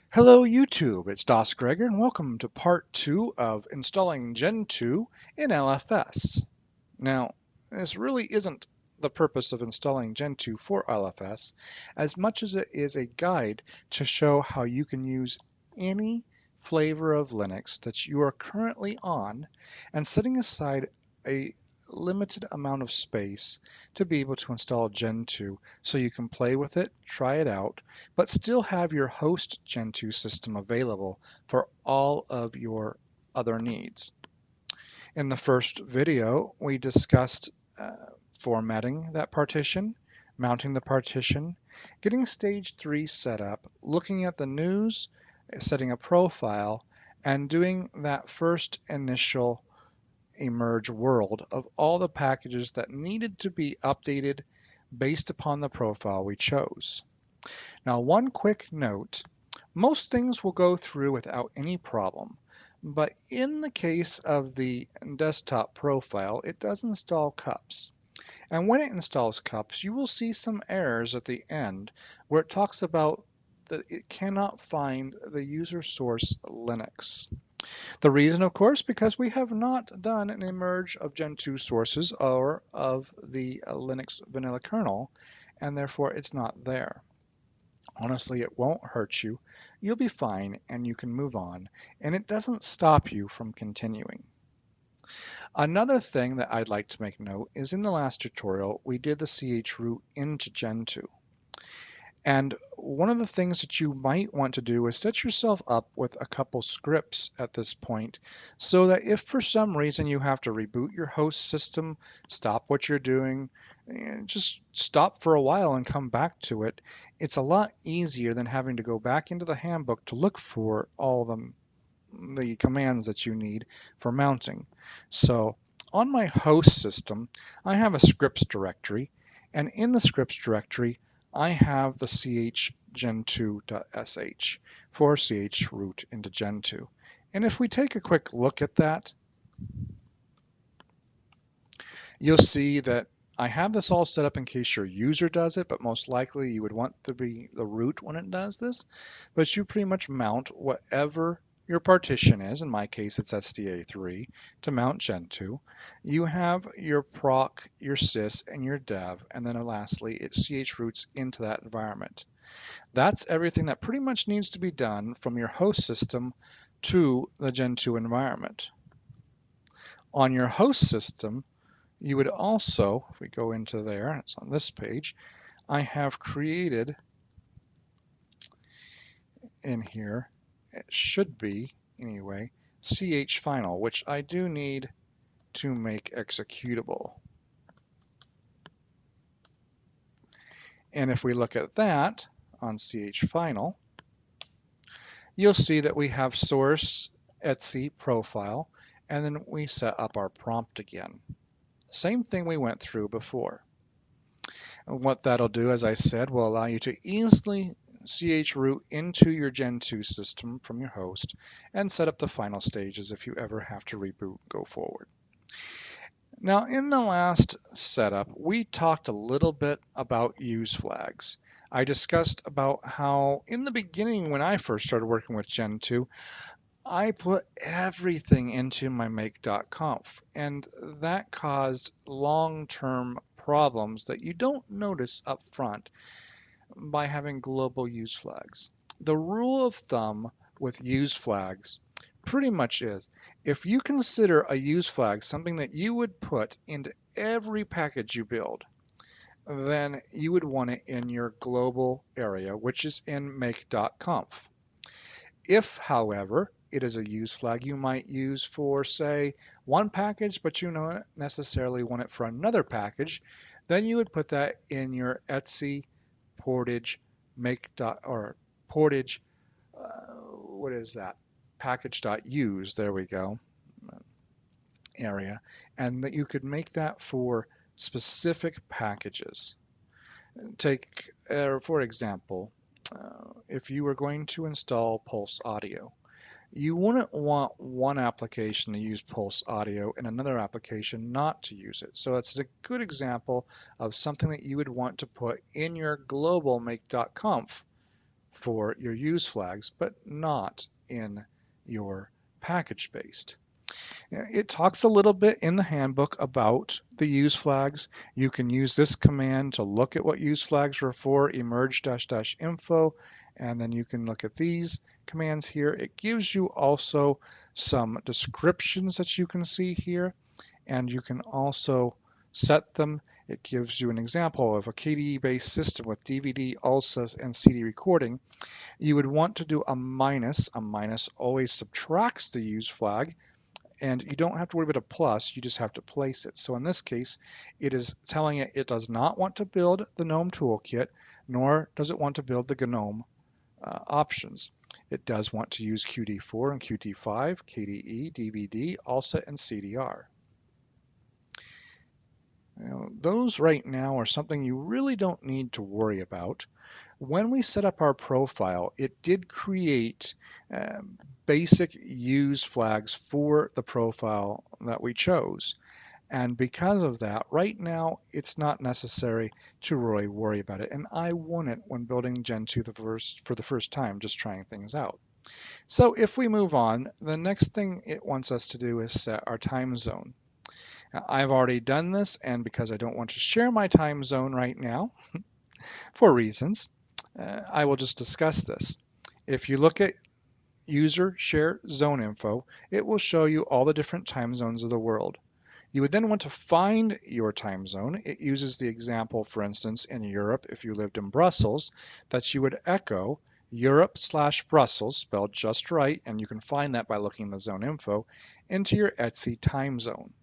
Hello YouTube, it's DasGregor and welcome to part 2 of installing Gentoo in LFS. Now, this really isn't the purpose of installing Gentoo for LFS as much as it is a guide to show how you can use any flavor of Linux that you are currently on and setting aside a limited amount of space to be able to install Gentoo so you can play with it, try it out, but still have your host Gentoo system available for all of your other needs. In the first video, we discussed formatting that partition, mounting the partition, getting stage 3 set up, looking at the news, setting a profile, and doing that first initial emerge world of all the packages that needed to be updated based upon the profile we chose. Now, one quick note, most things will go through without any problem, but in the case of the desktop profile, it does install cups. And when it installs cups, you will see some errors at the end where it talks about that it cannot find the user source Linux. The reason, of course, because we have not done an emerge of Gentoo sources or of the Linux vanilla kernel, and therefore it's not there. Honestly, it won't hurt you. You'll be fine and you can move on, and it doesn't stop you from continuing. Another thing that I'd like to make note is in the last tutorial, we did the chroot into Gentoo. And one of the things that you might want to do is set yourself up with a couple scripts at this point so that if for some reason you have to reboot your host system, stop what you're doing, and just stop for a while and come back to it, it's a lot easier than having to go back into the handbook to look for all the commands that you need for mounting. So on my host system, I have a scripts directory, and in the scripts directory, I have the chgentoo.sh for chroot into Gentoo. And if we take a quick look at that, you'll see that I have this all set up in case your user does it, but most likely you would want to be the root when it does this. But you pretty much mount whatever your partition is. In my case, it's SDA3 to mount Gentoo. You have your proc, your sys, and your dev, and then lastly, it chroots into that environment. That's everything that pretty much needs to be done from your host system to the Gentoo environment. On your host system, you would also, if we go into there, it's on this page, I have created in here, it should be anyway, chfinal, which I do need to make executable. And if we look at that on chfinal, you'll see that we have source, etc, profile, and then we set up our prompt again. Same thing we went through before. And what that'll do, as I said, will allow you to easily chroot into your Gentoo system from your host and set up the final stages if you ever have to reboot go forward. Now, in the last setup, we talked a little bit about use flags. I discussed about how in the beginning when I first started working with Gentoo, I put everything into my make.conf, and that caused long-term problems that you don't notice up front by having global use flags. The rule of thumb with use flags pretty much is, if you consider a use flag something that you would put into every package you build, then you would want it in your global area, which is in make.conf. If, however, it is a use flag you might use for, say, one package, but you don't necessarily want it for another package, then you would put that in your etc portage portage, what is that? Package.use, there we go, area, and that you could make that for specific packages. Take, for example, if you were going to install Pulse Audio, you wouldn't want one application to use Pulse Audio and another application not to use it. So that's a good example of something that you would want to put in your global make.conf for your use flags, but not in your package-based. It talks a little bit in the handbook about the use flags. You can use this command to look at what use flags are for, emerge -- info, and then you can look at these commands here. It gives you also some descriptions that you can see here, and you can also set them. It gives you an example of a KDE-based system with DVD, ALSA, and CD recording. You would want to do a minus. A minus always subtracts the use flag, and you don't have to worry about a plus, you just have to place it. So in this case, it is telling it does not want to build the GNOME toolkit, nor does it want to build the GNOME options. It does want to use Qt4 and Qt5, KDE, DVD, ALSA, and CDR. Now, those right now are something you really don't need to worry about. When we set up our profile, it did create basic use flags for the profile that we chose. And because of that, right now, it's not necessary to really worry about it. And I wouldn't when building Gentoo for the first time, just trying things out. So if we move on, the next thing it wants us to do is set our time zone. Now, I've already done this, and because I don't want to share my time zone right now, for reasons, I will just discuss this. If you look at user share zone info, it will show you all the different time zones of the world. You would then want to find your time zone. It uses the example, for instance, in Europe, if you lived in Brussels, that you would echo Europe/Brussels, spelled just right, and you can find that by looking in the zone info, into your etc time zone.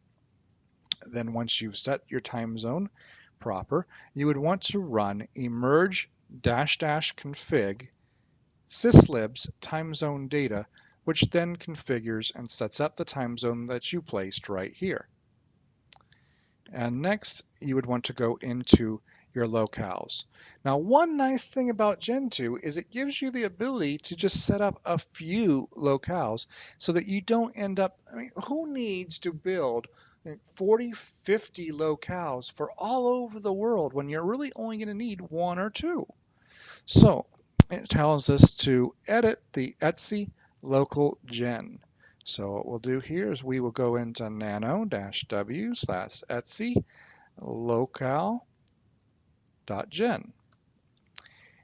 Then once you've set your time zone proper, you would want to run emerge --config syslibs time zone data, which then configures and sets up the time zone that you placed right here. And next, you would want to go into your locales. Now, one nice thing about Gentoo is it gives you the ability to just set up a few locales so that you don't end up, who needs to build 40, 50 locales for all over the world when you're really only going to need one or two? So it tells us to edit the etc local gen. So what we'll do here is we will go into nano-w/etc locale.gen.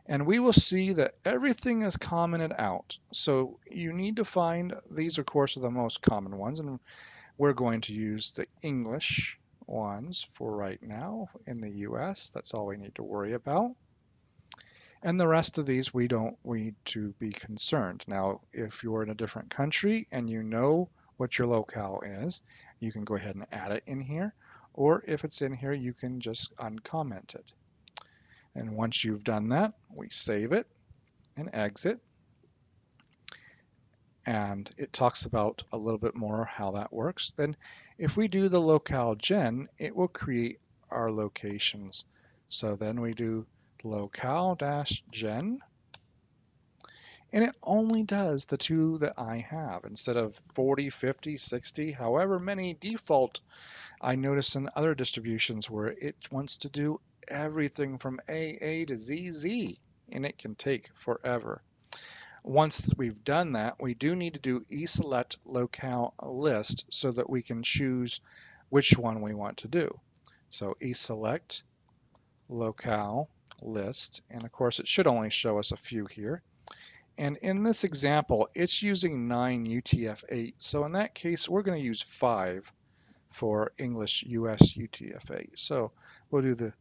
And we will see that everything is commented out. So you need to find, these of course are the most common ones, and we're going to use the English ones for right now in the US. That's all we need to worry about. And the rest of these, we don't need to be concerned. Now, if you're in a different country and you know what your locale is, you can go ahead and add it in here. Or if it's in here, you can just uncomment it. And once you've done that, we save it and exit. And it talks about a little bit more how that works. Then if we do the locale gen, it will create our locations. So then we do locale-gen, and it only does the two that I have instead of 40, 50, 60, however many default. I notice in other distributions where it wants to do everything from AA to ZZ, and it can take forever. Once we've done that, we do need to do eSelect locale list so that we can choose which one we want to do. So eSelect locale list, and of course it should only show us a few here. And in this example, it's using 9 UTF-8. So in that case, we're going to use 5 for English US UTF-8. So we'll do the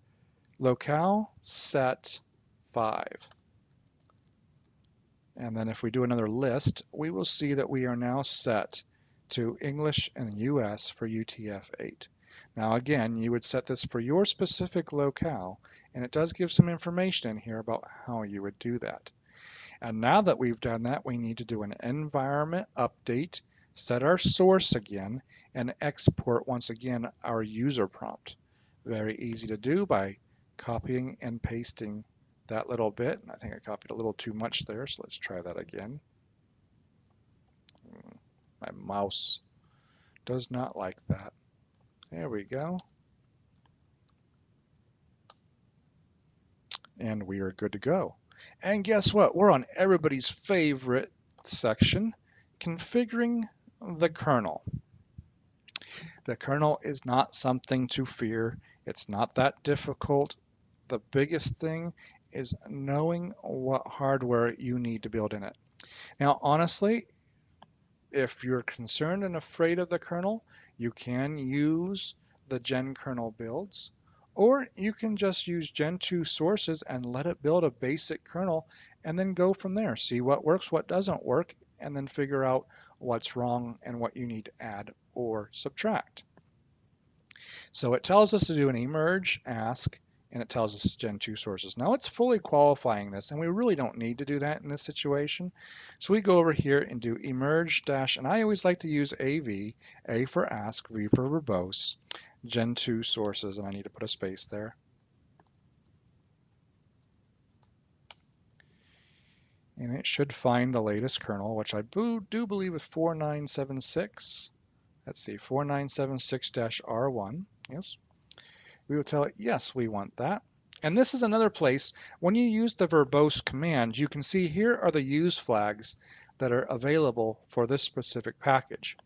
locale set 5. And then if we do another list, we will see that we are now set to English and US for UTF-8. Now again, you would set this for your specific locale, and it does give some information in here about how you would do that. And now that we've done that, we need to do an environment update, set our source again, and export once again our user prompt. Very easy to do by copying and pasting that little bit. I think I copied a little too much there, so let's try that again. My mouse does not like that. There we go. And we are good to go. And guess what? We're on everybody's favorite section, configuring the kernel. The kernel is not something to fear. It's not that difficult. The biggest thing is knowing what hardware you need to build in it. Now, honestly, if you're concerned and afraid of the kernel, you can use the Gen kernel builds, or you can just use Gentoo sources and let it build a basic kernel and then go from there. See what works, what doesn't work, and then figure out what's wrong and what you need to add or subtract. So it tells us to do an emerge ask, and it tells us Gentoo sources. Now it's fully qualifying this, and we really don't need to do that in this situation. So we go over here and do emerge dash, and I always like to use AV, A for ask, V for verbose, Gentoo sources, and I need to put a space there. And it should find the latest kernel, which I do believe is 4976. Let's see, 4976-R1. Yes. We will tell it, yes, we want that. And this is another place, when you use the verbose command, you can see here are the use flags that are available for this specific package.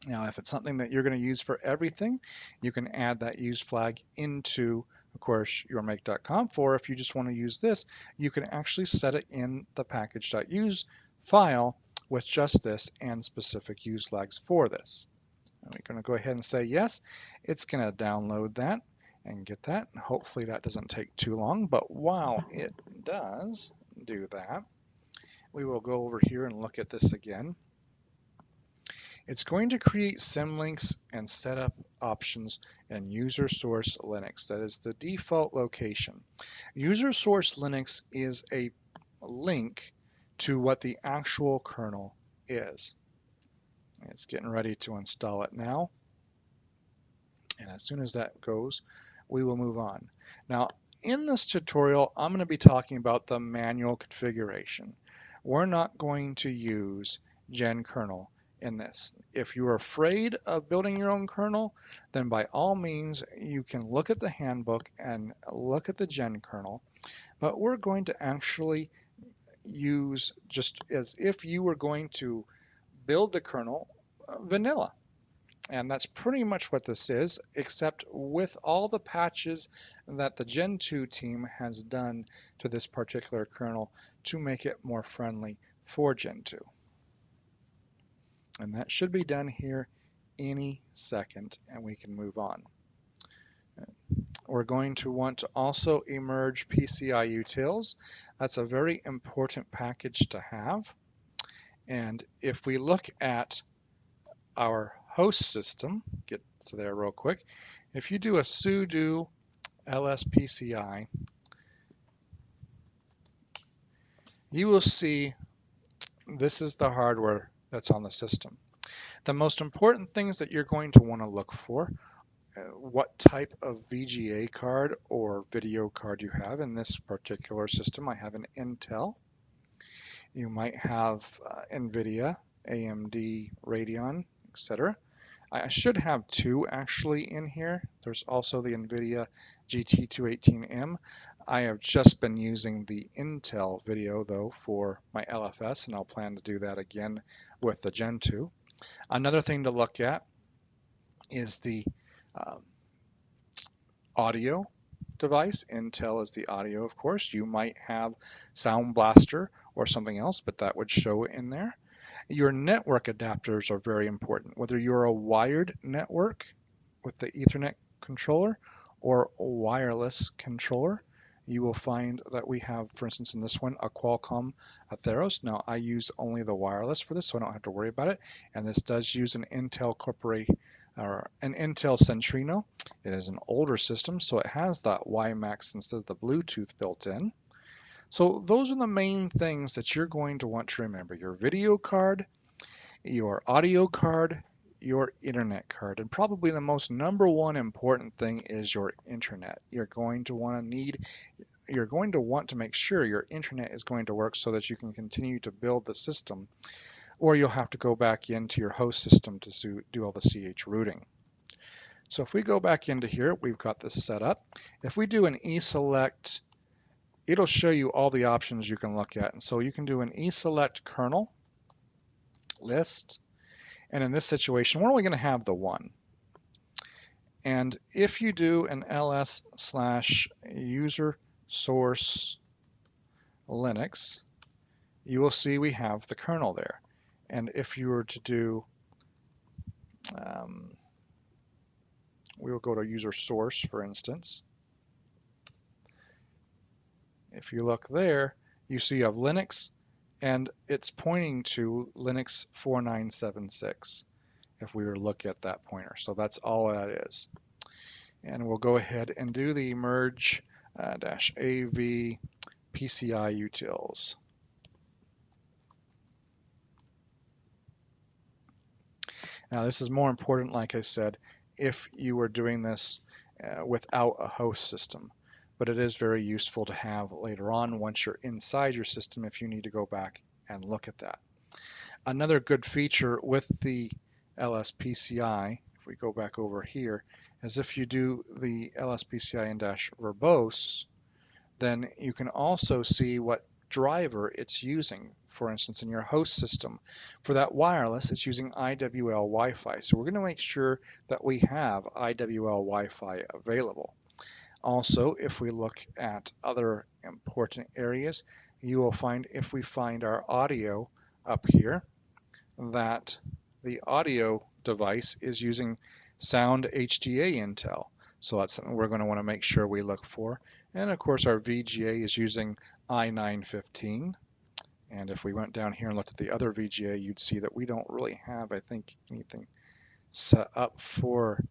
Now, if it's something that you're going to use for everything, you can add that use flag into, of course, your make.conf, or if you just want to use this, you can actually set it in the package.use file with just this and specific use flags for this. And we're going to go ahead and say yes. It's going to download that and get that. And hopefully that doesn't take too long, but while it does do that, we will go over here and look at this again. It's going to create symlinks and setup options in user source Linux. That is the default location. User source Linux is a link to what the actual kernel is. It's getting ready to install it now. And as soon as that goes, we will move on. Now, in this tutorial, I'm going to be talking about the manual configuration. We're not going to use Gen kernel in this. If you're afraid of building your own kernel, then by all means, you can look at the handbook and look at the Gen kernel. But we're going to actually use just as if you were going to build the kernel vanilla. And that's pretty much what this is, except with all the patches that the Gentoo team has done to this particular kernel to make it more friendly for Gentoo. And that should be done here any second, and we can move on. We're going to want to also emerge PCI utils. That's a very important package to have. And if we look at our host system, get to there real quick. If you do a sudo lspci, you will see this is the hardware that's on the system. The most important things that you're going to want to look for, what type of VGA card or video card you have. In this particular system, I have an Intel. You might have NVIDIA, AMD, Radeon, etc. I should have two actually in here. There's also the NVIDIA GT218M. I have just been using the Intel video though for my LFS, and I'll plan to do that again with the Gentoo. Another thing to look at is the audio device. Intel is the audio, of course. You might have Sound Blaster or something else, but that would show in there. Your network adapters are very important, whether you're a wired network with the Ethernet controller or a wireless controller. You will find that we have, for instance, in this one, a Qualcomm Atheros. Now, I use only the wireless for this, so I don't have to worry about it. And this does use an Intel or an Intel Centrino. It is an older system, so it has that WiMAX instead of the Bluetooth built in. So those are the main things that you're going to want to remember. Your video card, your audio card, your internet card, and probably the most number one important thing is your internet. You're going to want to make sure your internet is going to work so that you can continue to build the system, or you'll have to go back into your host system to do all the CH routing. So if we go back into here, we've got this set up. If we do an eSelect it'll show you all the options you can look at. And so you can do an eSelect kernel list. And in this situation, we're only going to have the one. And if you do an ls/user source Linux, you will see we have the kernel there. And if you were to do, we will go to user source, for instance. If you look there, you see you have Linux, and it's pointing to Linux 4976 if we were to look at that pointer. So that's all that is. And we'll go ahead and do the merge -AV PCI utils. Now this is more important, like I said, if you were doing this without a host system. But it is very useful to have later on once you're inside your system if you need to go back and look at that. Another good feature with the LSPCI, if we go back over here, is if you do the LSPCI in -verbose, then you can also see what driver it's using. For instance, in your host system, for that wireless, it's using IWL Wi-Fi. So we're going to make sure that we have IWL Wi-Fi available. Also, if we look at other important areas, you will find if we find our audio up here, that the audio device is using Sound HDA Intel. So that's something we're going to want to make sure we look for. And of course, our VGA is using i915. And if we went down here and looked at the other VGA, you'd see that we don't really have, I think, anything set up for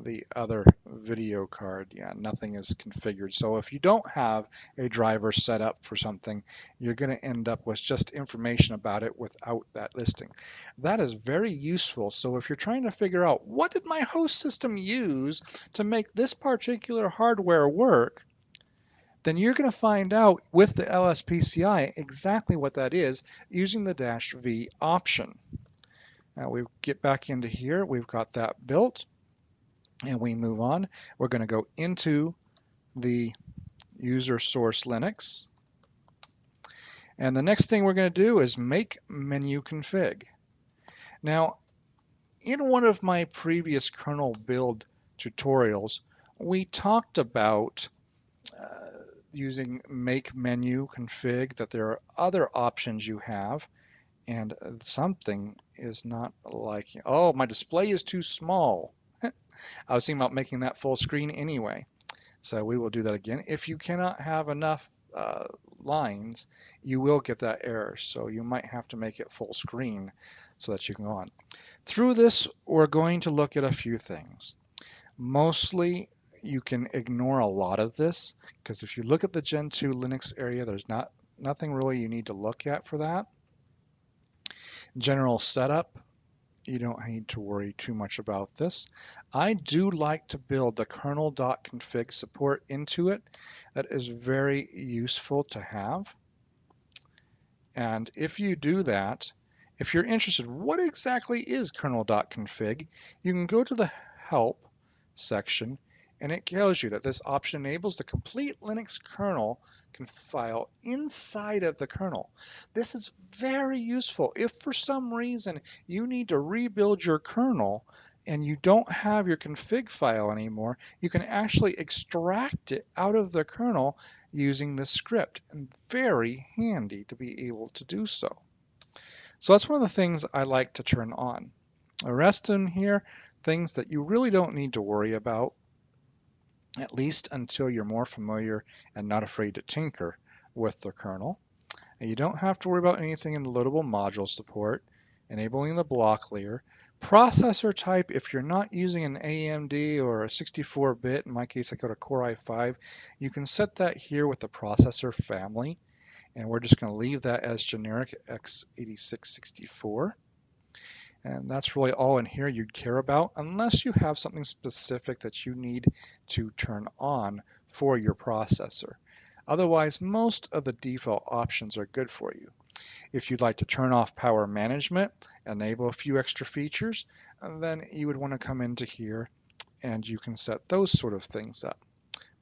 the other video card. Yeah, nothing is configured. So if you don't have a driver set up for something, you're going to end up with just information about it without that listing. That is very useful. So if you're trying to figure out what did my host system use to make this particular hardware work, then you're going to find out with the LSPCI exactly what that is using the -V option. Now we get back into here, we've got that built. And we move on. We're going to go into the user source Linux. And the next thing we're going to do is make menu config. Now, in one of my previous kernel build tutorials, we talked about using make menu config, that there are other options you have, and something is not liking. Oh, my display is too small. I was thinking about making that full screen anyway. So we will do that again. If you cannot have enough lines, you will get that error. So you might have to make it full screen so that you can go on. Through this, we're going to look at a few things. Mostly, you can ignore a lot of this, because if you look at the Gentoo Linux area, there's nothing really you need to look at for that. General setup, you don't need to worry too much about this. I do like to build the kernel.config support into it. That is very useful to have. And if you do that, if you're interested, what exactly is kernel.config, you can go to the help section, and it tells you that this option enables the complete Linux kernel file inside of the kernel. This is very useful. If for some reason you need to rebuild your kernel and you don't have your config file anymore, you can actually extract it out of the kernel using this script. And very handy to be able to do so. So that's one of the things I like to turn on. The rest in here, things that you really don't need to worry about, at least until you're more familiar and not afraid to tinker with the kernel. And you don't have to worry about anything in the loadable module support, enabling the block layer. Processor type, if you're not using an AMD or a 64-bit, in my case I go to Core i5, you can set that here with the processor family. And we're just going to leave that as generic x86-64. And that's really all in here you'd care about, unless you have something specific that you need to turn on for your processor. Otherwise, most of the default options are good for you. If you'd like to turn off power management, enable a few extra features, then you would want to come into here and you can set those sort of things up.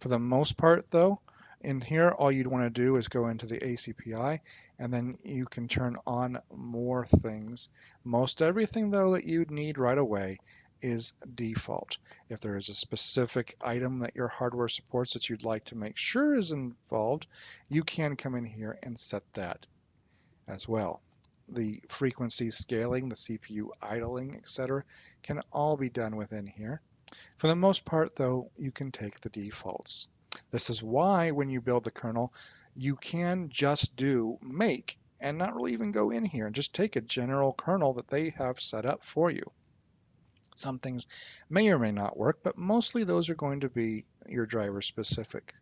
For the most part, though, In here, all you'd want to do is go into the ACPI, and then you can turn on more things. Most everything, though, that you'd need right away is default. If there is a specific item that your hardware supports that you'd like to make sure is involved, you can come in here and set that as well. The frequency scaling, the CPU idling, etc., can all be done within here. For the most part, though, you can take the defaults. This is why when you build the kernel, you can just do make and not really even go in here and just take a general kernel that they have set up for you. Some things may or may not work, but mostly those are going to be your driver specific.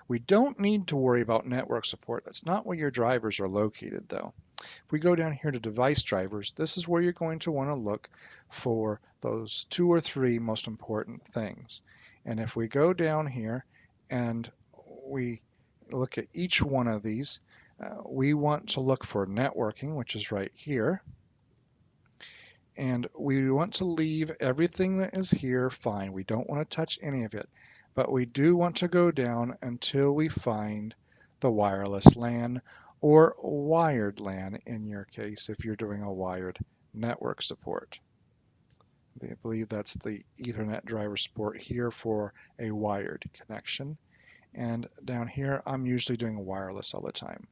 We don't need to worry about network support. That's not where your drivers are located, though. If we go down here to device drivers, this is where you're going to want to look for those 2 or 3 most important things. And if we go down here and we look at each one of these, we want to look for networking, which is right here. And we want to leave everything that is here fine. We don't want to touch any of it. But we do want to go down until we find the wireless LAN or wired LAN in your case if you're doing a wired network support. I believe that's the Ethernet driver support here for a wired connection. And down here, I'm usually doing wireless all the time.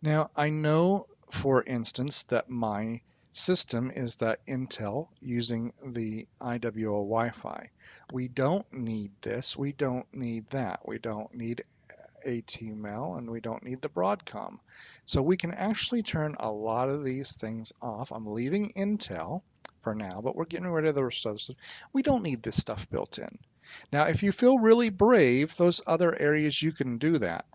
Now, I know, for instance, that my system is that Intel using the IWL Wi-Fi. We don't need this, we don't need that, we don't need ATML, and we don't need the Broadcom. So we can actually turn a lot of these things off. I'm leaving Intel for now, but we're getting rid of the rest of the stuff. We don't need this stuff built in. Now, if you feel really brave, those other areas you can do that.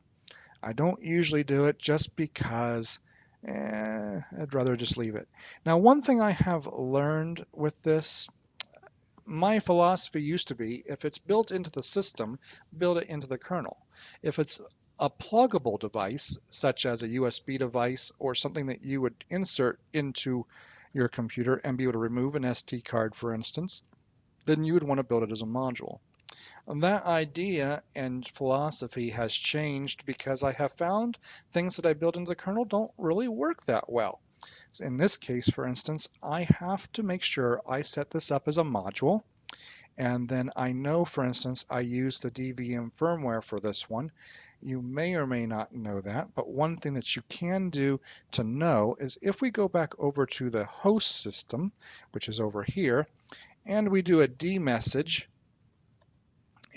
I don't usually do it just because I'd rather just leave it. Now, one thing I have learned with this, my philosophy used to be, if it's built into the system, build it into the kernel. If it's a pluggable device, such as a USB device or something that you would insert into your computer and be able to remove an SD card, for instance, then you would want to build it as a module. That idea and philosophy has changed because I have found things that I build into the kernel don't really work that well. In this case, for instance, I have to make sure I set this up as a module, and then I know, for instance, I use the DVM firmware for this one. You may or may not know that, but one thing that you can do to know is if we go back over to the host system, which is over here, and we do a dmessage,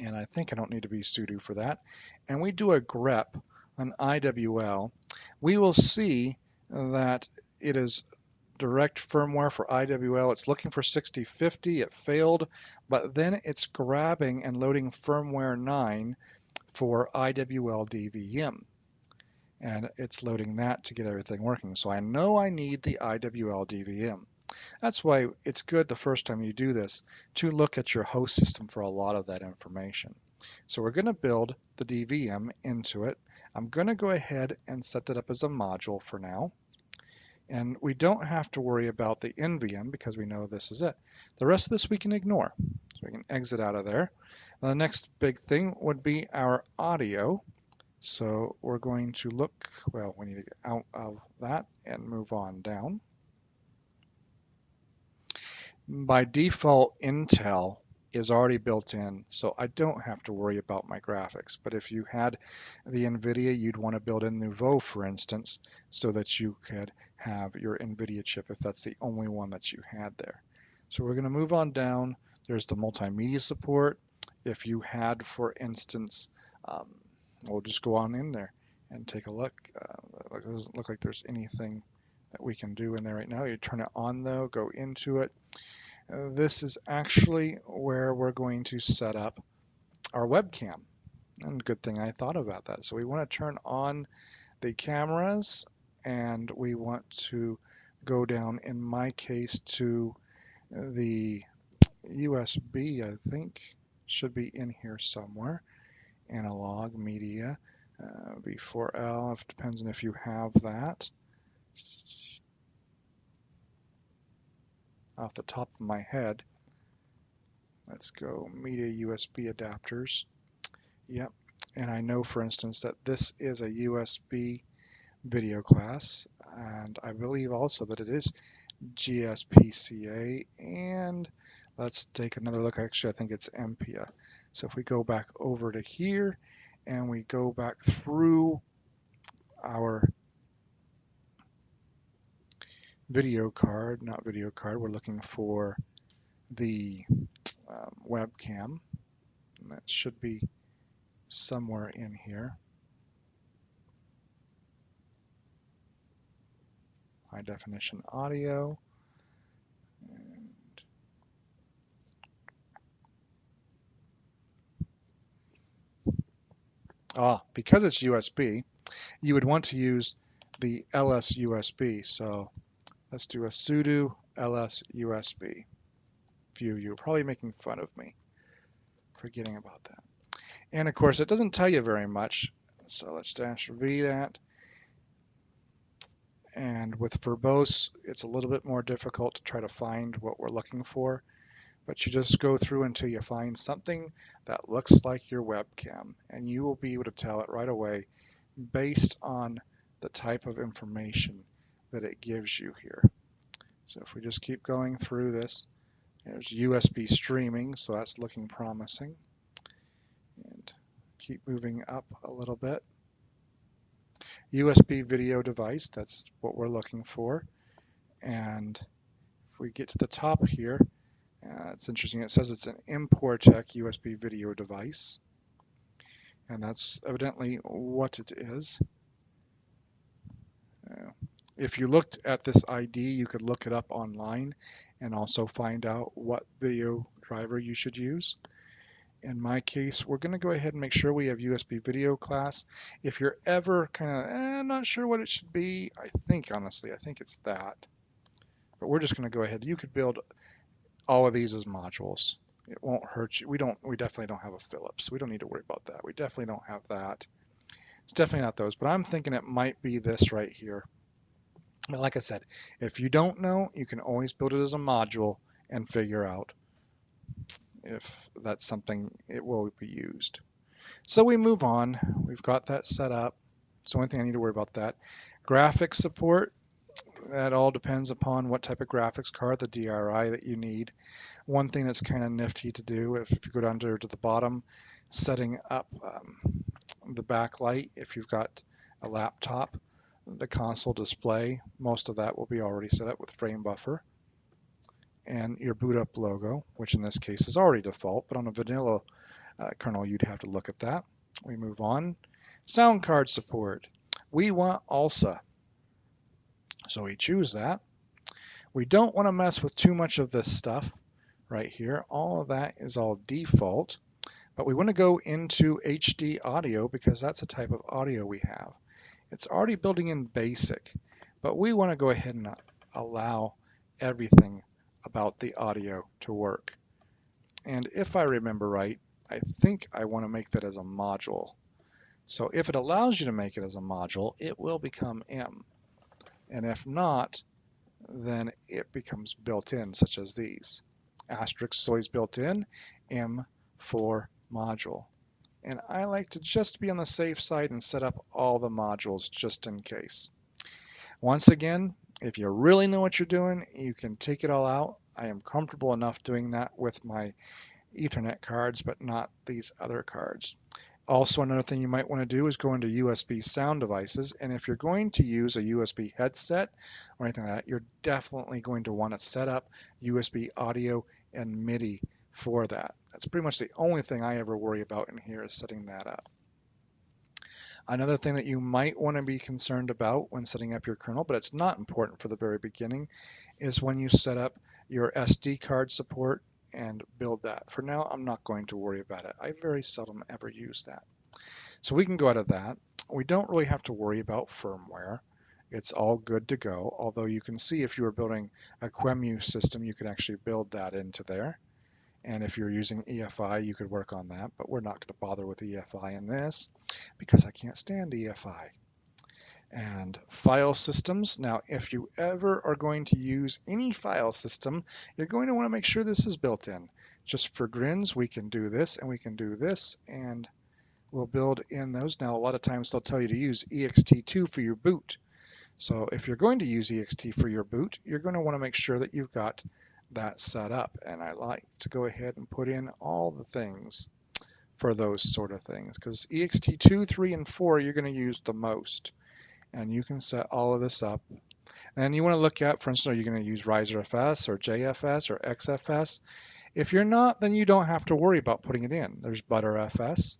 and I think I don't need to be sudo for that, and we do a grep on IWL, we will see that it is direct firmware for IWL. It's looking for 6050, it failed, but then it's grabbing and loading firmware 9 for IWL DVM. And it's loading that to get everything working. So I know I need the IWL DVM. That's why it's good the first time you do this to look at your host system for a lot of that information. So we're going to build the DVM into it. I'm going to go ahead and set that up as a module for now. And we don't have to worry about the NVM because we know this is it. The rest of this we can ignore. So we can exit out of there. The next big thing would be our audio. So we're going to look, well, we need to get out of that and move on down. By default, Intel is already built in, so I don't have to worry about my graphics. But if you had the NVIDIA, you'd want to build in Nouveau, for instance, so that you could have your NVIDIA chip if that's the only one that you had there. So we're going to move on down. There's the multimedia support. If you had, for instance, we'll just go on in there and take a look. It doesn't look like there's anything that we can do in there right now. You turn it on though, go into it. This is actually where we're going to set up our webcam. And good thing I thought about that. So we want to turn on the cameras and we want to go down, in my case, to the USB, I think, should be in here somewhere. Analog, media, V4L, it depends on if you have that. Off the top of my head, let's go media USB adapters. Yep, And I know, for instance, that this is a USB video class, and I believe also that it is GSPCA, and let's take another look. Actually, I think it's MPA. So if we go back over to here and we go back through our video card, not video card, we're looking for the webcam, and that should be somewhere in here. High definition audio. Because it's USB, you would want to use the ls USB. So let's do a sudo ls USB. Few of you are probably making fun of me forgetting about that. And of course, it doesn't tell you very much. So let's -v that. And with verbose, it's a little bit more difficult to try to find what we're looking for. But you just go through until you find something that looks like your webcam, and you will be able to tell it right away based on the type of information that it gives you here. So if we just keep going through this, there's USB streaming, so that's looking promising. And keep moving up a little bit. USB video device, that's what we're looking for. And if we get to the top here, it's interesting. It says it's an Importec USB video device, and that's evidently what it is. If you looked at this ID, you could look it up online and also find out what video driver you should use. In my case, we're going to go ahead and make sure we have USB video class. If you're ever kind of not sure what it should be, honestly, I think it's that. But we're just going to go ahead. You could build all of these as modules. It won't hurt you. We definitely don't have a Philips. We don't need to worry about that. We definitely don't have that. It's definitely not those, but I'm thinking it might be this right here. But like I said, if you don't know, you can always build it as a module and figure out if that's something it will be used. So we move on. We've got that set up. So the only thing I need to worry about that. Graphics support, that all depends upon what type of graphics card, the DRI that you need. One thing that's kind of nifty to do, if you go down to the bottom, setting up the backlight, if you've got a laptop, the console display, most of that will be already set up with frame buffer. And your boot up logo, which in this case is already default, but on a vanilla kernel, you'd have to look at that. We move on. Sound card support. We want ALSA. So we choose that. We don't want to mess with too much of this stuff right here. All of that is all default, but we want to go into HD audio because that's the type of audio we have. It's already building in basic, but we want to go ahead and allow everything about the audio to work. And if I remember right, I think I want to make that as a module. So if it allows you to make it as a module, it will become M. And if not, then it becomes built in, such as these. Asterisk is always built in, M for module. And I like to just be on the safe side and set up all the modules just in case. Once again, if you really know what you're doing, you can take it all out. I am comfortable enough doing that with my Ethernet cards, but not these other cards. Also, another thing you might want to do is go into USB sound devices, and if you're going to use a USB headset or anything like that, you're definitely going to want to set up USB audio and MIDI for that. That's pretty much the only thing I ever worry about in here is setting that up. Another thing that you might want to be concerned about when setting up your kernel, but it's not important for the very beginning, is when you set up your SD card support and build that. For now, I'm not going to worry about it. I very seldom ever use that. So we can go out of that. We don't really have to worry about firmware. It's all good to go, although you can see if you were building a QEMU system, you can actually build that into there. And if you're using EFI, you could work on that, but we're not going to bother with EFI in this because I can't stand EFI. And file systems. Now, if you ever are going to use any file system, you're going to want to make sure this is built in. Just for grins, we can do this and we can do this, and we'll build in those. Now, a lot of times they'll tell you to use ext2 for your boot. So if you're going to use ext for your boot, you're going to want to make sure that you've got that set up. And I like to go ahead and put in all the things for those sort of things, because ext2, 3, and 4 you're going to use the most. And you can set all of this up. And you want to look at, for instance, are you going to use RiserFS or JFS or XFS? If you're not, then you don't have to worry about putting it in. There's ButterFS.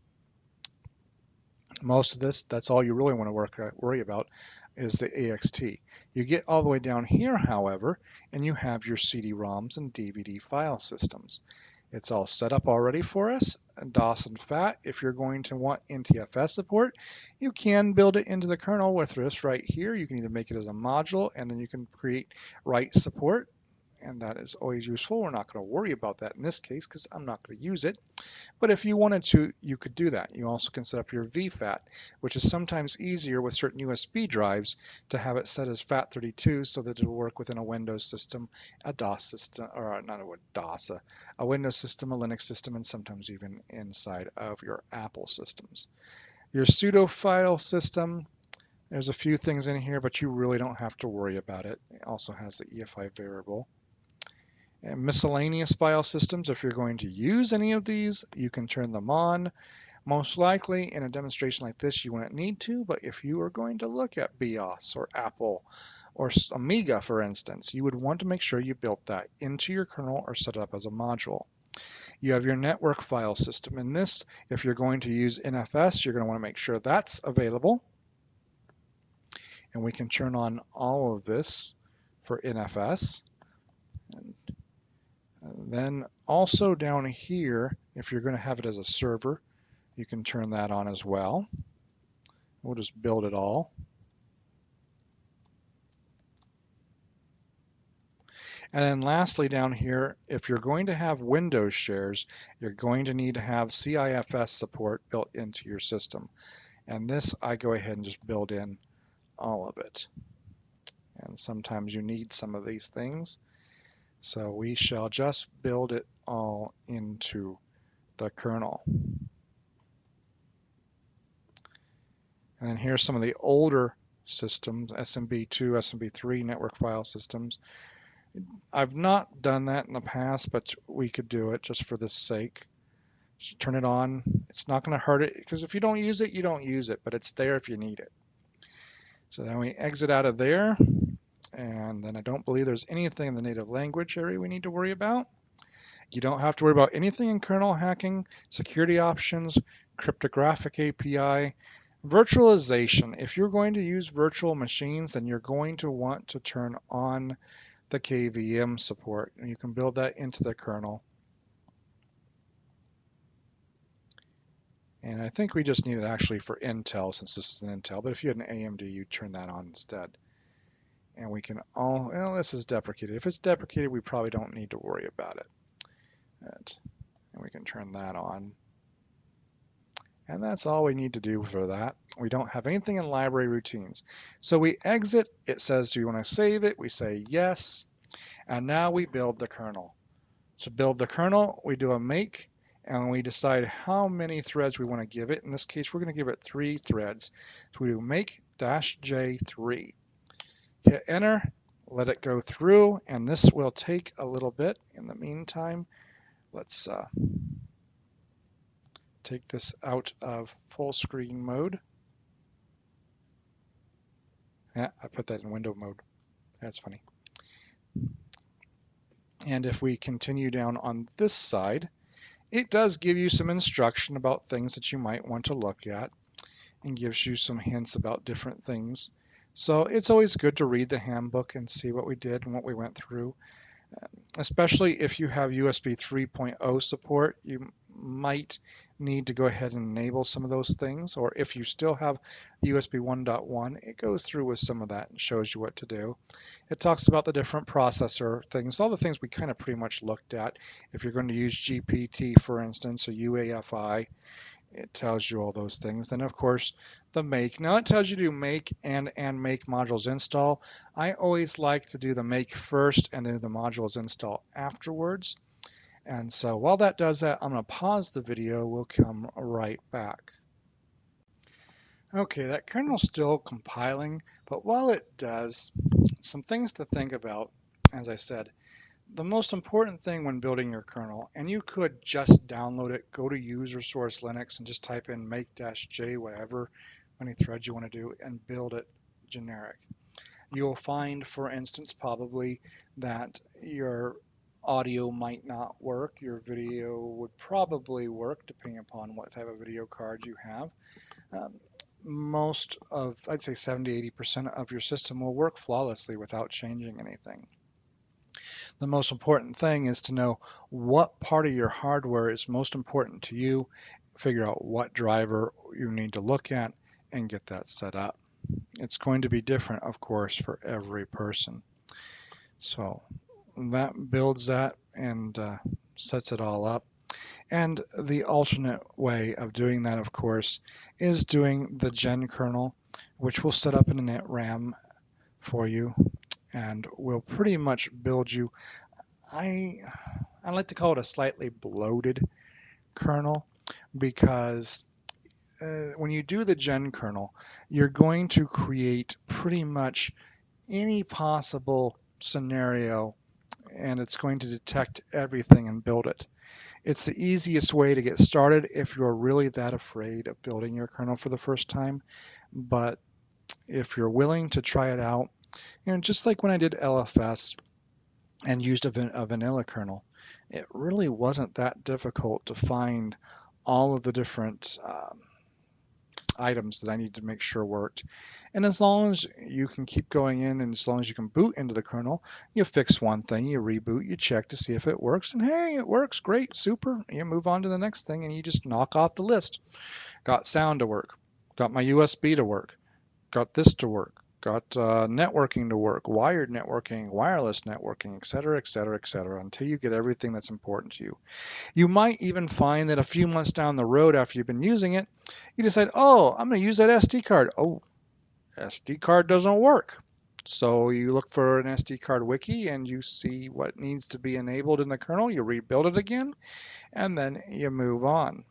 Most of this, that's all you really want to worry about is the AXT. You get all the way down here, however, and you have your CD-ROMs and DVD file systems. It's all set up already for us, DOS and FAT. If you're going to want NTFS support, you can build it into the kernel with this right here. You can either make it as a module, and then you can create write support, and that is always useful. We're not going to worry about that in this case because I'm not going to use it. But if you wanted to, you could do that. You also can set up your VFAT, which is sometimes easier with certain USB drives to have it set as FAT32 so that it'll work within a Windows system, a DOS system, or not a DOS, a Windows system, a Linux system, and sometimes even inside of your Apple systems. Your pseudo file system, there's a few things in here, but you really don't have to worry about it. It also has the EFI variable. And miscellaneous file systems, if you're going to use any of these, you can turn them on. Most likely in a demonstration like this, you wouldn't need to, but if you are going to look at BIOS or Apple or Amiga, for instance, you would want to make sure you built that into your kernel or set it up as a module. You have your network file system. In this, if you're going to use NFS, you're going to want to make sure that's available. And we can turn on all of this for NFS. And then also down here, if you're going to have it as a server, you can turn that on as well. We'll just build it all. And then lastly down here, if you're going to have Windows shares, you're going to need to have CIFS support built into your system. And this, I go ahead and just build in all of it. And sometimes you need some of these things. So we shall just build it all into the kernel. And then here's some of the older systems, SMB2, SMB3 network file systems. I've not done that in the past, but we could do it just for this sake. Just turn it on. It's not going to hurt it, because if you don't use it, you don't use it, but it's there if you need it. So then we exit out of there. And then I don't believe there's anything in the native language area we need to worry about. You don't have to worry about anything in kernel hacking, security options, cryptographic API, virtualization. If you're going to use virtual machines, then you're going to want to turn on the KVM support. And you can build that into the kernel. And I think we just need it actually for Intel, since this is an Intel. But if you had an AMD, you'd turn that on instead. And we can all, well, this is deprecated. If it's deprecated, we probably don't need to worry about it. And we can turn that on. And that's all we need to do for that. We don't have anything in library routines. So we exit, it says, do you want to save it? We say yes. And now we build the kernel. To build the kernel, we do a make, and we decide how many threads we want to give it. In this case, we're going to give it 3 threads. So we do make-j3. Hit enter, let it go through, and this will take a little bit. In the meantime, let's take this out of full screen mode. Yeah, I put that in window mode. That's funny. And if we continue down on this side, it does give you some instruction about things that you might want to look at, and gives you some hints about different things. So it's always good to read the handbook and see what we did and what we went through. Especially if you have USB 3.0 support, you might need to go ahead and enable some of those things. Or if you still have USB 1.1, it goes through with some of that and shows you what to do. It talks about the different processor things, all the things we kind of pretty much looked at. If you're going to use GPT, for instance, or UAFI, it tells you all those things. Then, of course, the make. Now, it tells you to make and make modules install. I always like to do the make first and then the modules install afterwards. And so while that does that, I'm going to pause the video. We'll come right back. Okay, that kernel's still compiling, but while it does, some things to think about. As I said, the most important thing when building your kernel, and you could just download it, go to user source Linux and just type in make-j whatever, many threads you want to do, and build it generic. You'll find, for instance, probably that your audio might not work. Your video would probably work depending upon what type of video card you have. Um, most of, I'd say 70–80% of your system will work flawlessly without changing anything. The most important thing is to know what part of your hardware is most important to you, figure out what driver you need to look at, and get that set up. It's going to be different, of course, for every person. So that builds that and sets it all up. And the alternate way of doing that, of course, is doing the gen kernel, which will set up an init RAM for you and will pretty much build you. I like to call it a slightly bloated kernel because when you do the gen kernel, you're going to create pretty much any possible scenario, and it's going to detect everything and build it. It's the easiest way to get started if you're really that afraid of building your kernel for the first time. But if you're willing to try it out, just like when I did LFS and used a vanilla kernel, it really wasn't that difficult to find all of the different items that I need to make sure worked. And as long as you can keep going in and as long as you can boot into the kernel, you fix one thing, you reboot, you check to see if it works, and hey, it works, great, super. You move on to the next thing and you just knock off the list. Got sound to work, got my USB to work, got this to work, got networking to work, wired networking, wireless networking, etc., etc., etc., until you get everything that's important to you. You might even find that a few months down the road after you've been using it, you decide, oh, I'm going to use that SD card. Oh, SD card doesn't work. So you look for an SD card wiki and you see what needs to be enabled in the kernel, you rebuild it again, and then you move on.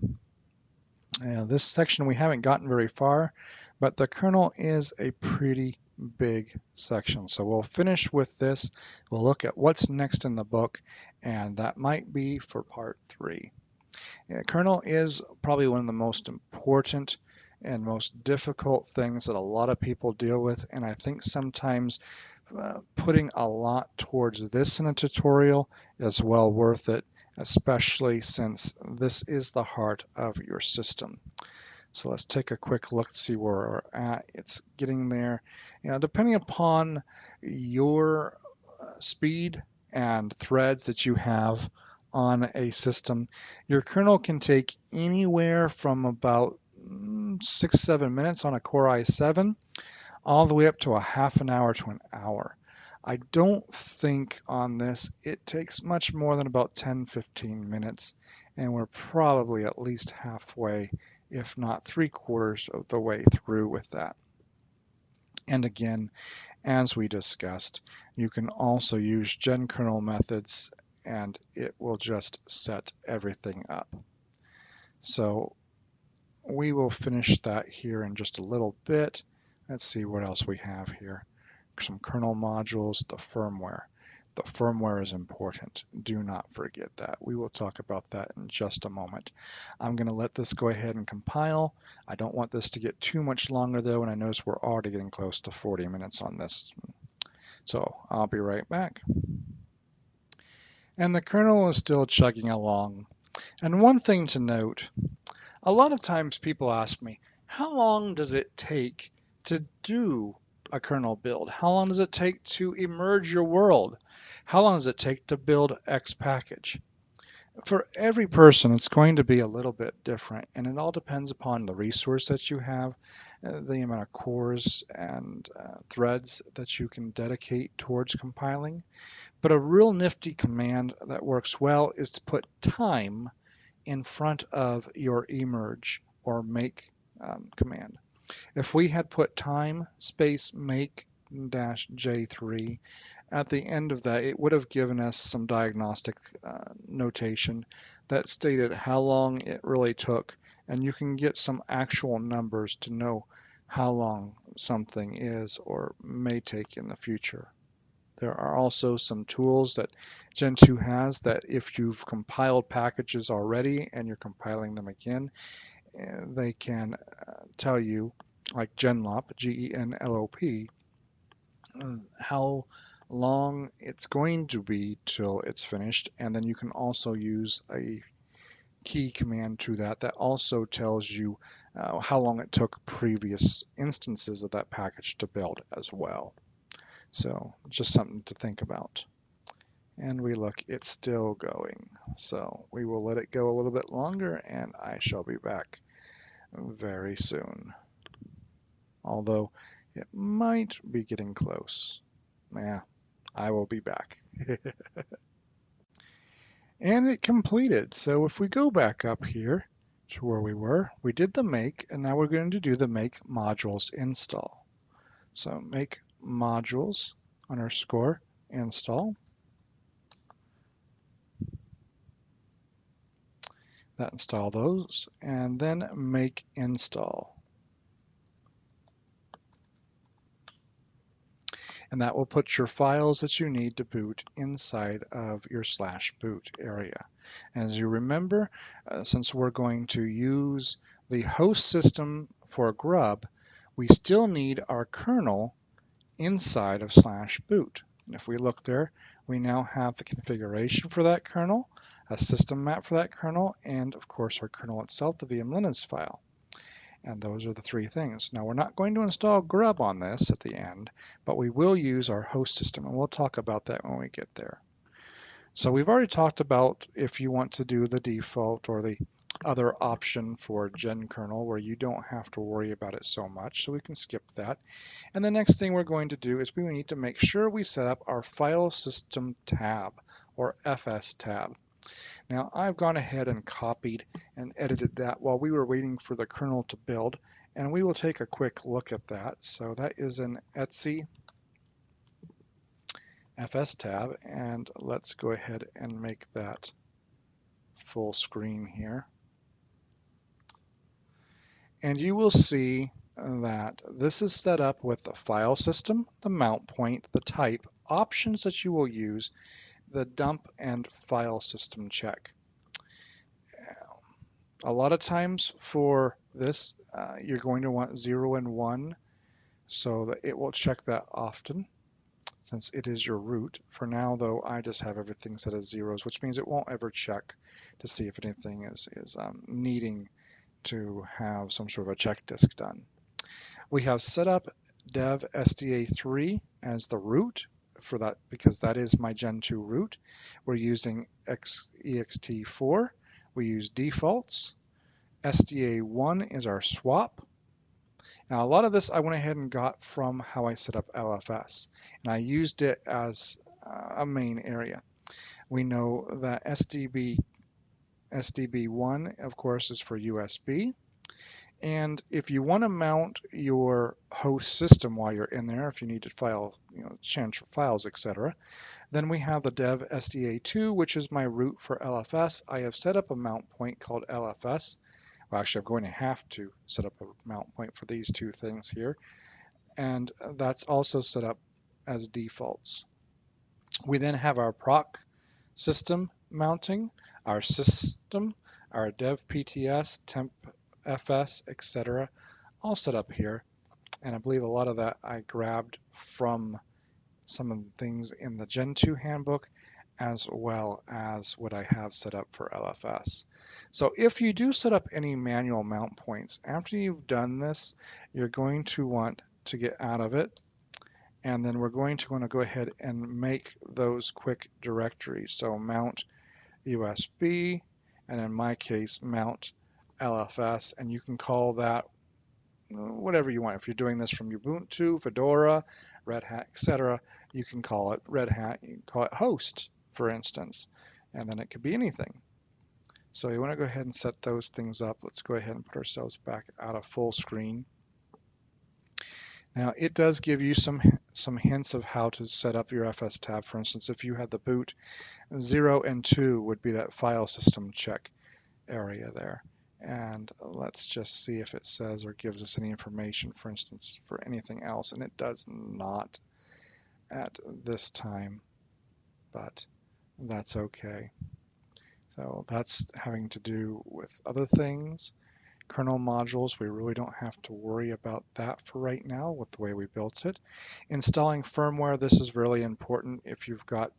This section we haven't gotten very far, but the kernel is a pretty big section. So we'll finish with this. We'll look at what's next in the book, and that might be for part 3. Kernel is probably one of the most important and most difficult things that a lot of people deal with, and I think sometimes putting a lot towards this in a tutorial is well worth it, especially since this is the heart of your system. So let's take a quick look to see where we're at. It's getting there. Depending upon your speed and threads that you have on a system, your kernel can take anywhere from about 6–7 minutes on a Core i7 all the way up to a half an hour to an hour. I don't think on this it takes much more than about 10–15 minutes, and we're probably at least halfway, if not 3/4 of the way through with that. And again, as we discussed, you can also use gen kernel methods and it will just set everything up. So we will finish that here in just a little bit. Let's see what else we have here. Some kernel modules, the firmware. The firmware is important. Do not forget that. We will talk about that in just a moment. I'm going to let this go ahead and compile. I don't want this to get too much longer though, and I notice we're already getting close to 40 minutes on this. So I'll be right back. And the kernel is still chugging along. And one thing to note, a lot of times people ask me, how long does it take to do a kernel build? How long does it take to emerge your world? How long does it take to build X package? For every person, it's going to be a little bit different, and it all depends upon the resource that you have, the amount of cores and threads that you can dedicate towards compiling. But a real nifty command that works well is to put time in front of your emerge or make command. If we had put time space make -J3 at the end of that, it would have given us some diagnostic notation that stated how long it really took, and you can get some actual numbers to know how long something is or may take in the future. There are also some tools that Gentoo has that if you've compiled packages already and you're compiling them again, they can tell you, like Genlop, Genlop, how long it's going to be till it's finished, and then you can also use a key command to that also tells you how long it took previous instances of that package to build as well. So just something to think about. And we look, it's still going. So we will let it go a little bit longer and I shall be back very soon. Although it might be getting close. Yeah, I will be back. And it completed. So if we go back up here to where we were, we did the make, and now we're going to do the make modules install. So make modules underscore install. That install those, and then make install. And that will put your files that you need to boot inside of your /boot area. As you remember, since we're going to use the host system for grub, we still need our kernel inside of /boot. And if we look there, we now have the configuration for that kernel, a system map for that kernel, and of course our kernel itself, the vmlinux file. And those are the three things. Now we're not going to install grub on this at the end, but we will use our host system, and we'll talk about that when we get there. So we've already talked about if you want to do the default or the other option for GenKernel where you don't have to worry about it so much, so we can skip that. And the next thing we're going to do is we need to make sure we set up our file system tab or FS tab. Now I've gone ahead and copied and edited that while we were waiting for the kernel to build, and we will take a quick look at that. So that is an Etsy FS tab, and let's go ahead and make that full screen here. And you will see that this is set up with the file system, the mount point, the type, options that you will use, the dump and file system check. A lot of times for this, you're going to want 0 and 1, so that it will check that often since it is your root. For now, though, I just have everything set as zeros, which means it won't ever check to see if anything is needing to have some sort of a check disk done. We have set up dev SDA3 as the root for that because that is my Gentoo root. We're using ext4. We use defaults. SDA1 is our swap. Now, a lot of this I went ahead and got from how I set up LFS, and I used it as a main area. We know that SDB1, of course, is for USB. And if you want to mount your host system while you're in there, if you need to change files, etc., then we have the dev SDA2, which is my root for LFS. I have set up a mount point called LFS. Well, actually, I'm going to have to set up a mount point for these two things here. And that's also set up as defaults. We then have our proc system mounting, our system, our dev PTS, temp FS, etc., all set up here. And I believe a lot of that I grabbed from some of the things in the Gentoo handbook, as well as what I have set up for LFS. So if you do set up any manual mount points, after you've done this, you're going to want to get out of it. And then we're going to want to go ahead and make those quick directories. So mount USB, and in my case, mount LFS, and you can call that whatever you want. If you're doing this from Ubuntu, Fedora, Red Hat, etc., you can call it Red Hat, you can call it host, for instance, and then it could be anything. So you want to go ahead and set those things up. Let's go ahead and put ourselves back out of full screen. Now it does give you some hints of how to set up your FS tab. For instance, if you had the boot, 0 and 2 would be that file system check area there. And let's just see if it says or gives us any information, for instance, for anything else. And it does not at this time, but that's okay. So that's having to do with other things. Kernel modules, we really don't have to worry about that for right now with the way we built it. Installing firmware, this is really important. If you've got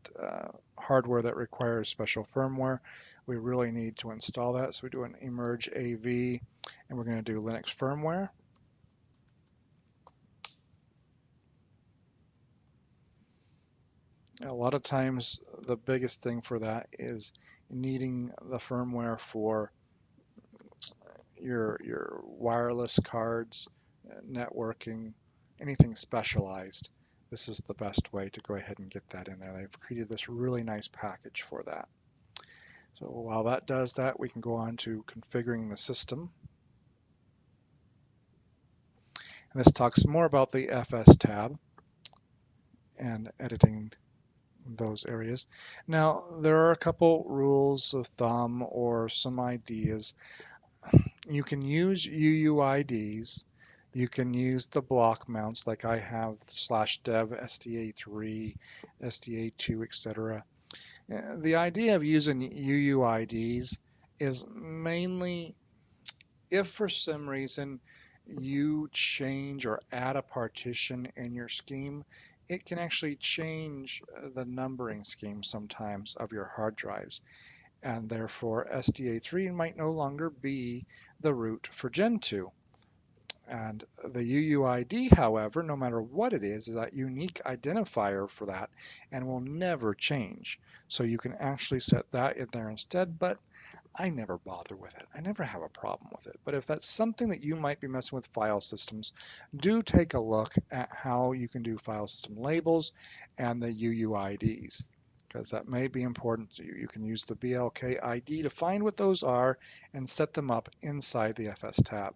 hardware that requires special firmware, we really need to install that. So we do an emerge AV, and we're going to do Linux firmware. A lot of times, the biggest thing for that is needing the firmware for your wireless cards, networking, anything specialized. This is the best way to go ahead and get that in there. They've created this really nice package for that. So while that does that, we can go on to configuring the system. And this talks more about the FS tab and editing those areas. Now, there are a couple rules of thumb or some ideas. You can use UUIDs. You can use the block mounts like I have /dev SDA3, SDA2, etc. The idea of using UUIDs is mainly if for some reason you change or add a partition in your scheme, it can actually change the numbering scheme sometimes of your hard drives. And therefore SDA3 might no longer be the root for Gentoo. And the UUID, however, no matter what it is that unique identifier for that and will never change. So you can actually set that in there instead, but I never bother with it. I never have a problem with it. But if that's something that you might be messing with file systems, do take a look at how you can do file system labels and the UUIDs, because that may be important to you. You can use the BLK ID to find what those are and set them up inside the FS tab.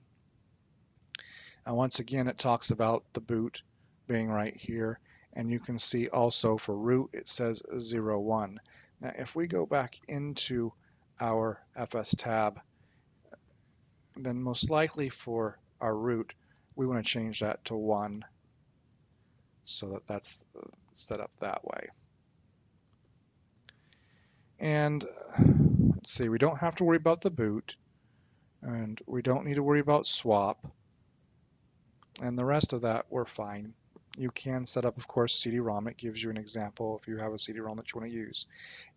Now, once again, it talks about the boot being right here, and you can see also for root, it says 01. Now, if we go back into our FS tab, then most likely for our root, we want to change that to 1 so that that's set up that way. And let's see, we don't have to worry about the boot, and we don't need to worry about swap, and the rest of that we're fine. You can set up, of course, CD-ROM. It gives you an example if you have a CD-ROM that you want to use.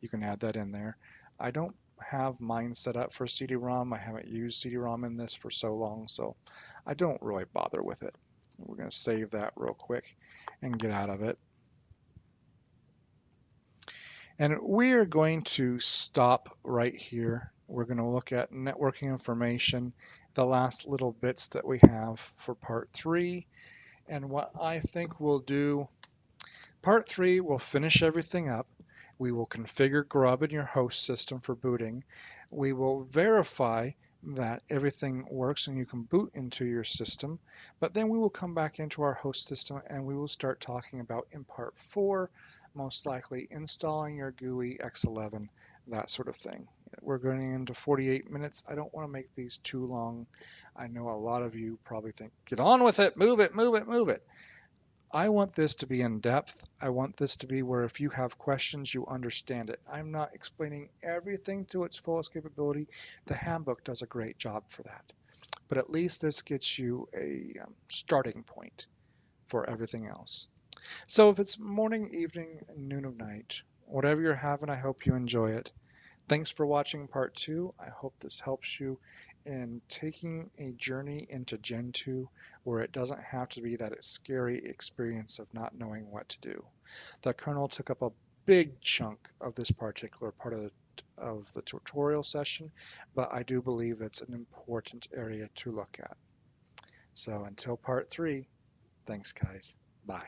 You can add that in there. I don't have mine set up for CD-ROM. I haven't used CD-ROM in this for so long, so I don't really bother with it. We're going to save that real quick and get out of it. And we're going to stop right here. We're going to look at networking information, the last little bits that we have for part 3. And what I think we'll do, part 3, we'll finish everything up. We will configure grub in your host system for booting. We will verify that everything works and you can boot into your system. But then we will come back into our host system and we will start talking about in part 4, most likely installing your GUI X11, that sort of thing. We're going into 48 minutes. I don't want to make these too long. I know a lot of you probably think, get on with it, move it, move it, move it. I want this to be in depth. I want this to be where if you have questions, you understand it. I'm not explaining everything to its fullest capability. The Handbook does a great job for that. But at least this gets you a starting point for everything else. So if it's morning, evening, noon or night, whatever you're having, I hope you enjoy it. Thanks for watching part 2. I hope this helps you in taking a journey into Gentoo where it doesn't have to be that scary experience of not knowing what to do. The kernel took up a big chunk of this particular part of the tutorial session, but I do believe it's an important area to look at. So until part 3, thanks guys. Bye.